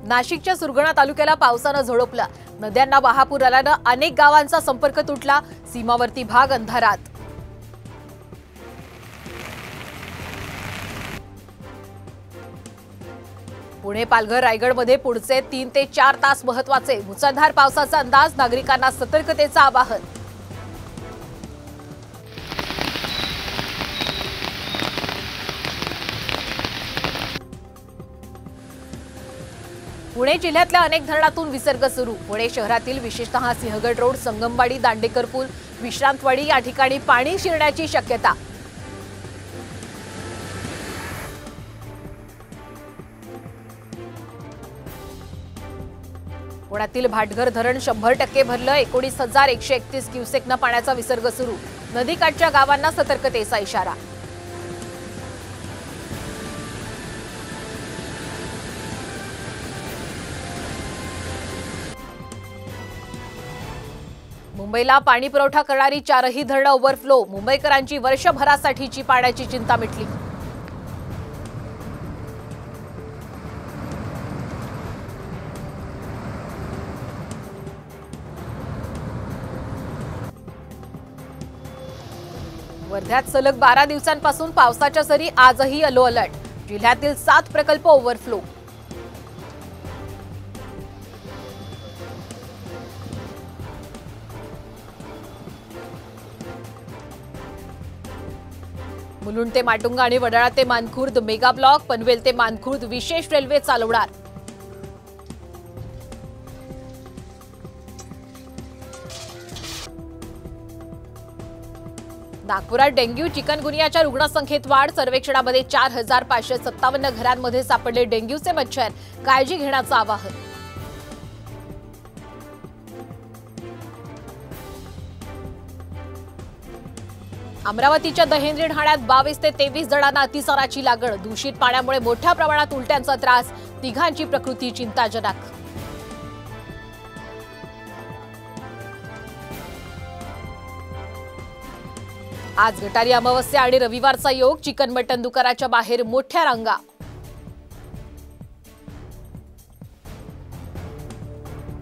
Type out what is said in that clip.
नाशिकच्या सुरगाणा तालुक्याला पावसानं झोडपलं। नद्यांना महापूर आल्यानं अनेक गावांचा संपर्क तुटला। सीमावर्ती भाग अंधारात। पुणे, पालघर, रायगडमध्ये पुढचे 3 ते 4 तास महत्त्वाचे। मुसळधार पावसाचा अंदाज, नागरिकांना सतर्कतेचं आवाहन। पुणे जिल्ह्यातल्या अनेक धरणातून विसर्ग सुरू। पुणे शहरातील विशेषतः सिंहगड रोड, संगमवाडी, दांडेकर पूल, विश्रांतवाडी या ठिकाणी पाणी शिरण्याची शक्यता। पुण्यातील भाटघर धरण 100% भरलं। 19,131 क्युसेकनं पाण्याचा विसर्ग सुरू। नदीकाठच्या गावांना सतर्कतेचा इशारा। मुंबईला पाणी पुरवठा करणारी 4ही धरणं ओव्हरफ्लो। मुंबईकरांची वर्षभरासाठीची पाण्याची चिंता मिटली। वर्ध्यात सलग 12 दिवसांपासून पावसाच्या सरी, आजही येलो अलर्ट। जिल्ह्यातील 7 प्रकल्प ओव्हरफ्लो। मुलुंड ते माटुंगा आणि वडाळा ते मानखुर्द मेगा ब्लॉक। पनवेल ते मानखुर्द विशेष रेल्वे चालवणार। नागपुरात डेंग्यू चिकनगुनियाच्या रुग्णसंख्येत वाढ। सर्वेक्षणामध्ये 4,557 घरांमध्ये सापडले डेंग्यूचे मच्छर। काळजी घेण्याचं आवाहन। अमरावतीच्या दहेंद्री ठाण्यात 22 ते 23 जणांना अतिसाराची लागण। दूषित पाण्यामुळे मोठ्या प्रमाणात उलट्यांचा त्रास। तिघांची प्रकृती चिंताजनक। आज गटारी अमावस्या आणि रविवारचा योग। चिकन मटन दुकानाच्या बाहेर मोठ्या रांगा।